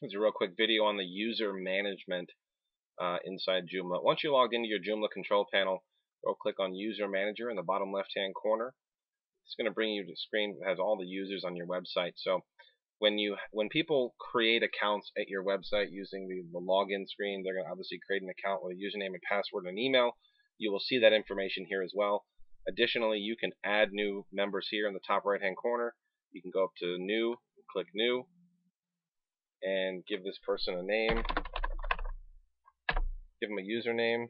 Here's a real quick video on the user management inside Joomla. Once you logged into your Joomla control panel, go click on User Manager in the bottom left-hand corner. It's going to bring you to the screen that has all the users on your website. So when people create accounts at your website using the login screen, they're going to obviously create an account with a username and password and email. You will see that information here as well. Additionally, you can add new members here in the top right-hand corner. You can go up to New, click New, and give this person a name. Give them a username.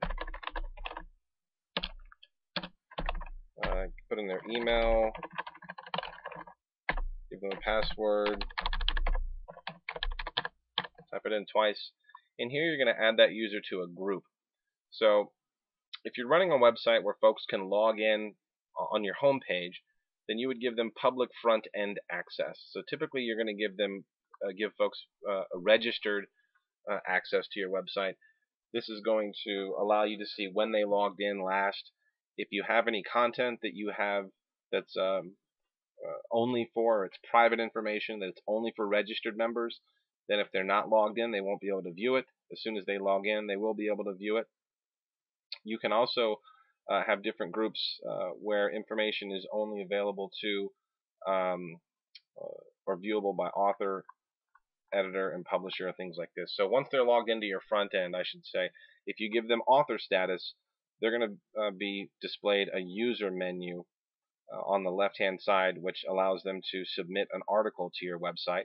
Put in their email. Give them a password. Type it in twice. And here you're going to add that user to a group. So if you're running a website where folks can log in on your home page, then you would give them public front-end access. So typically you're going to give folks a registered access to your website. This is going to allow you to see when they logged in last. If you have any content that you have that's only for, it's private information, that it's only for registered members, then if they're not logged in, they won't be able to view it. As soon as they log in, they will be able to view it. You can also have different groups where information is only available to or viewable by author, editor, and publisher, things like this. So once they're logged into your front end, I should say, if you give them author status, they're going to be displayed a user menu on the left-hand side, which allows them to submit an article to your website.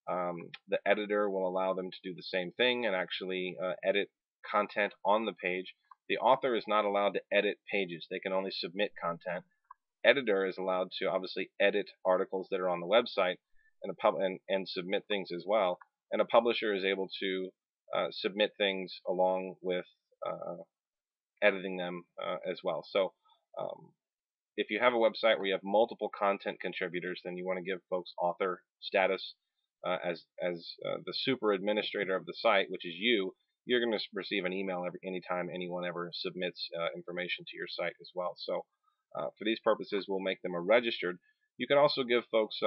The editor will allow them to do the same thing and actually edit content on the page. The author is not allowed to edit pages. They can only submit content. Editor is allowed to obviously edit articles that are on the website and submit things as well. And a publisher is able to submit things along with editing them as well. So if you have a website where you have multiple content contributors, then you want to give folks author status as the super administrator of the site, which is you. You're going to receive an email anytime anyone ever submits information to your site as well. So for these purposes, we'll make them a registered. You can also give folks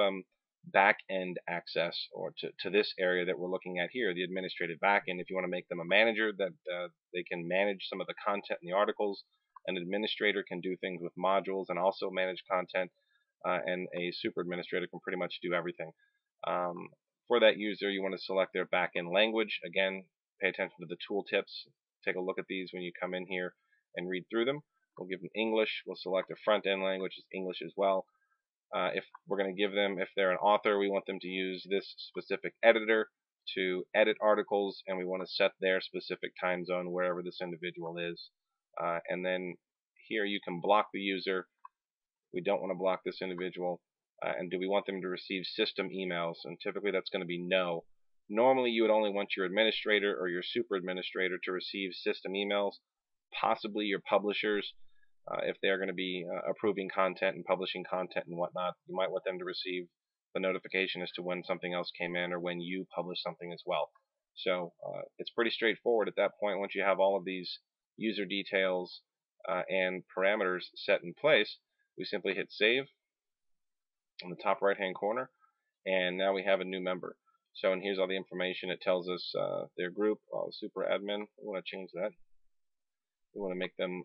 back-end access or to this area that we're looking at here, the administrative back-end. If you want to make them a manager, that they can manage some of the content in the articles. An administrator can do things with modules and also manage content, and a super administrator can pretty much do everything. For that user, you want to select their back-end language. Again, pay attention to the tooltips. Take a look at these when you come in here and read through them. We'll give them English. We'll select a front-end language as English as well. If we're going to give them, if they're an author, we want them to use this specific editor to edit articles, and we want to set their specific time zone wherever this individual is. And then here you can block the user. We don't want to block this individual. And do we want them to receive system emails? And typically that's going to be no. Normally you would only want your administrator or your super administrator to receive system emails, possibly your publishers. If they're going to be approving content and publishing content and whatnot, you might want them to receive the notification as to when something else came in or when you publish something as well. So it's pretty straightforward at that point. Once you have all of these user details and parameters set in place, we simply hit save in the top right hand corner, and now we have a new member. So, and here's all the information. It tells us their group, super admin. We want to change that. We want to make them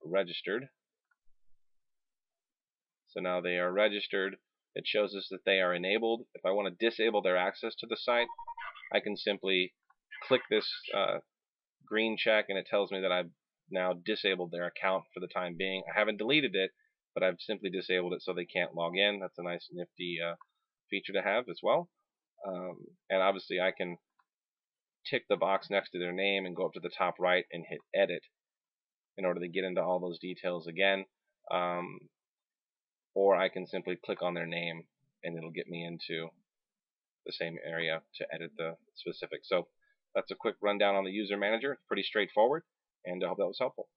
registered. So now they are registered. It shows us that they are enabled. If I want to disable their access to the site, I can simply click this green check, and it tells me that I've now disabled their account for the time being. I haven't deleted it, but I've simply disabled it so they can't log in. That's a nice nifty feature to have as well. And obviously I can tick the box next to their name and go up to the top right and hit edit in order to get into all those details again. Or I can simply click on their name and it'll get me into the same area to edit the specifics. So that's a quick rundown on the user manager. It's pretty straightforward, and I hope that was helpful.